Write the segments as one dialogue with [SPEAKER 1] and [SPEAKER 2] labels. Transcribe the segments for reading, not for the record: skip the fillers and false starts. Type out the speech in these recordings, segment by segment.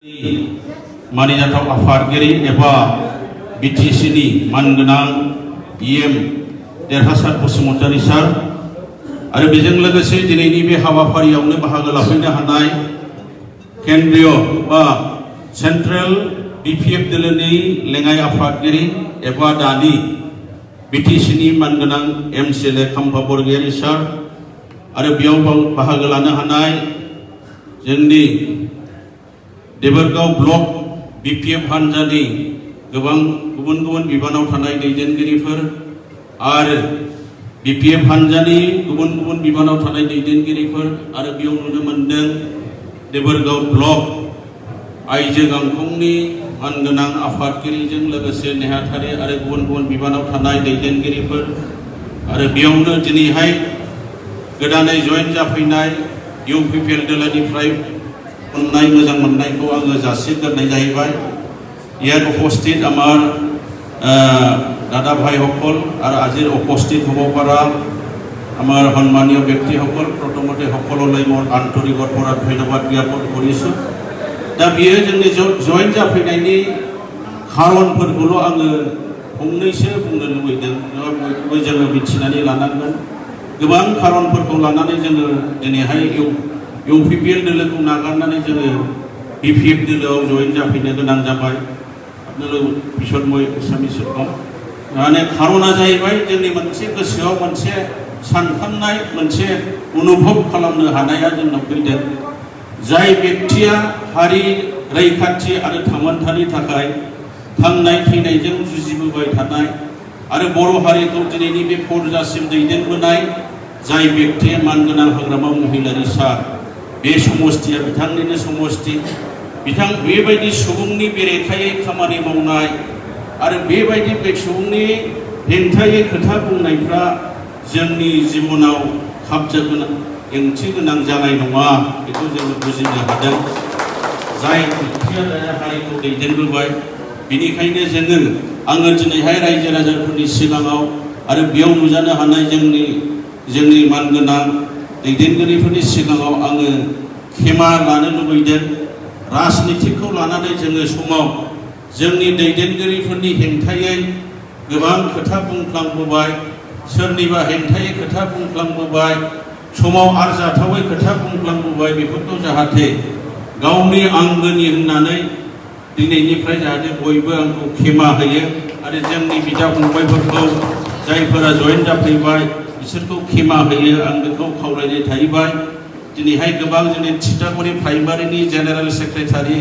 [SPEAKER 1] मानिजाथाव आफादगिरि एबा बिटिसिनि मानगोनां इएम देरहासार बसुमतारी सार आरो बेजों लोगोसे दिनैनि बे हाबाफारियावनो बाहागो लाफैनो हानाय केन्द्रीय बा सेन्ट्रेल बिपिएफ दोलोनि लेङाइ आफादगिरि एबा दानि बिटिसिनि मानगोनां एमसिएलए खाम्फा बरगयारी सार आरो बेयाव बाहागो लानो हानाय जोंनि देबरगाव ब्लक बिपिएफ हान्जानि गोबां गुबुन गुबुन बिबानाव थानाय दैदेनगिरिफोर आरो बिपिएफ हान्जानि गुबुन गुबुन बिबानाव थानाय दैदेनगिरिफोर आरो बेयाव नुनो मोनदों देबरगाव ब्लक आइजो गांखंनि मानगोनां आफादगिरिजों लोगोसे नेहाथारि आरो गुबुन गुबुन बिबानाव थानाय दैदेनगिरिफोर आरो बेयावनो दिनैहाय गोदानै जयेन जाफैनाय इउपिपिएल दोलोनिफ्राय मोननाय मोजां मोननायखौ आङो जासिग्रोनाय जाहैबाय। ইয়াত উপস্থিত আমাৰ দাদা ভাইসকল আৰু আজিৰ উপস্থিত হ'ব পৰা আমাৰ সন্মানীয় ব্যক্তিসকল প্ৰথমতে সকলোলৈ মোৰ আন্তৰিকৰ পৰা ধন্যবাদ জ্ঞাপন কৰিছোঁ। दा बियो जोंनि जयेन जाफैनायनि खारनफोरखौल' आङो फंनैसो बुंनो लुबैदों बयबो जोङो मिथिनानै लानांगोन। गोबां खारनफोरखौ लानानै जोङो दिनैहाय इउपिपिएल दोलोखौ नागारनानै जोङो बिपिएफ दोलोआव जयेन जाफैनो गोनां जाबाय। बिसरमय सामिसुरखौ माने खारना जाहैबाय जोंनि मोनसे गोसोआव मोनसे सानखांनाय मोनसे अनुभव खालामनो हानाया जोंनाव फैदों। जाय व्यक्तिया हारि रैखाथि आरो थामोन्थानि थाखाय थांनाय थैनायजों जुजिबोबाय थानाय आरो बर' हारिखौ दिनैनि बे फरजासिम दैदेनबोनाय जाय व्यक्तिया मानगोनां हाग्रामा महिलारि सार बे समष्टिया बिथांनिनो समष्टि। बिथां बेबायदि सुबुंनि बेरेखायै खामानि मावनाय आरो बेबायदि सुबुंनि हेंथायै खोथा बुंनायफ्रा जोंनि जिबनाव खाबजा गोनां ओंथि गोनां जानाय नङा बेखौ जोङो बुजिनो हादों। जाय व्यक्तिया हारिखौ दैदेनबोबाय बेनिखायनो आङो दिनैहाय रायजो राजाफोरनि सिगाङाव आरो बेयाव नुजानो हानाय जोंनि मानगोनां दैदेनगिरिफोरनि सिगाङाव आङो खेमा लानो लुबैदों। राजनितिखौ लानानै जोङो समाव जोंनि दैदेनगिरिफोरनि हेंथायै गोबां खोथा बुंफ्लांबोबाय, सोरनिबा हेंथायै खोथा बुंफ्लांबोबाय, समाव आरजाथावै खोथा बुंफ्लांबोबाय। बेफोरखौ जाहाथे गावनि आंगोनि होननानै दिनैनिफ्राय जाहाथे बयबो आंखौ खेमा होयो आरो जोंनि बिदा फंबायफोरखौ जायफोरा जयेन जाफैबाय बिसोरखौ खेमा होयो आं बेखौ खावलायनाय थाहैबाय। दिनैहाय गोबां जोंनि थिथागुरि प्राइमारिनि जेनेरेल सेक्रेटारि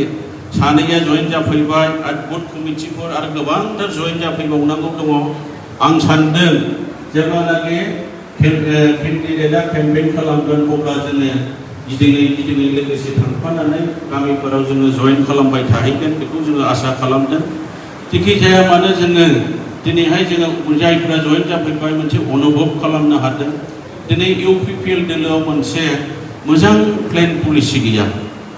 [SPEAKER 1] सानैया जयेन जाफैबाय आरो बुथ कमिटिफोर आरो गोबांथार जयेन जाफैबावनांगौ दङ। आं सानदों जेब्लानाखि केन्डिडेटआ केम्पेइन खालामगोन अब्ला जोङो गिदिङै लोगोसे थांफानानै गामिफोराव जोङो जयेन खालामबाय थाहैगोन बेखौ जोङो आसा खालामदों। जेखि जाया मानो जोङो दिनैहाय जोङो जायफोरा जयेन जाफैबाय मोनसे अनुभव खालामनो हादों। दिनै इउपिपिएल दोलोआव मोनसे मोजां प्लेन पलिसि गैया।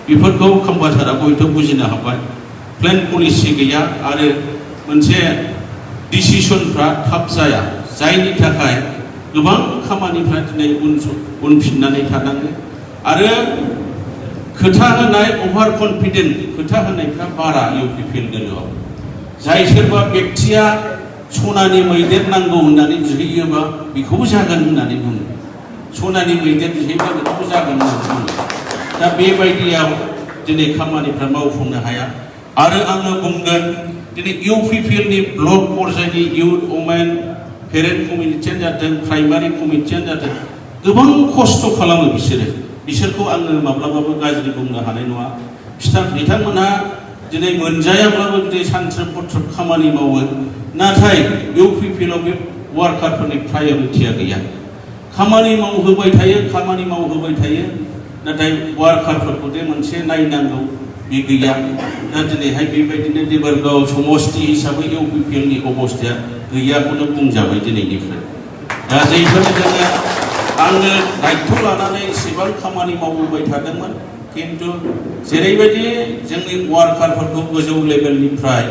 [SPEAKER 1] बेफोरखौ खाम्फा साराबो हयथ' बुजिनो हाबाय। प्लेन पलिसि गैया आरो मोनसे डिसिसनफ्रा थाब जाया जायनि थाखाय गोबां खामानिफ्रा दिनै उनफिननानै थानाङो आरो खोथा होनाय अभार कनफिडेन्ट खोथा होनायफ्रा बारा इउपिपिएल दोलोआव। जाय सोरबा व्यक्तिया सनानि मैदेर नांगौ होननानै बिहैयोबा बेखौबो जागोन होननानै बुङो। सनानि मैदेर बिहैबा बेखौबो जागोन होननानै बुङो। दा बेबायदियाव दिनै खामानिफ्रा मावफुंनो हाया आरो आङो बुंगोन दिनै इउपिपिएलनि ब्लक पर्यायनि इउथ वमेन पेरेन्ट कमिटियानो जाथों प्राइमारि कमिटियानो जाथों गोबां खस्थ' खालामो बिसोरखौ आङो माब्लाबाबो गाज्रि बुंनो हानाय नङा। बिथांमोनहा दिनै मोनजायाब्लाबो दिनै सानथ्रोब हरथ्रोब खामानि मावो। नाथाय इउपिपिएलआव बे वार्कारफोरनि प्रायरिटिया गैया। खामानि मावहोबाय थायो नाथाय वार्कारफोरखौ जे मोनसे नायनांगौ बे गैया। दा दिनैहाय बेबायदिनो देबरगाव समष्टि हिसाबै इउपिपिएलनि अबस्थाया गैयाखौनो बुंजाबाय दिनैनिफ्राय। दा जायफोर जोङो आङो दायित्व लानानै एसेबां खामानि मावबोबाय थादोंमोन खिन्थु जेरैबायदि जोंनि वार्कारफोरखौ गोजौ लेभेलनिफ्राय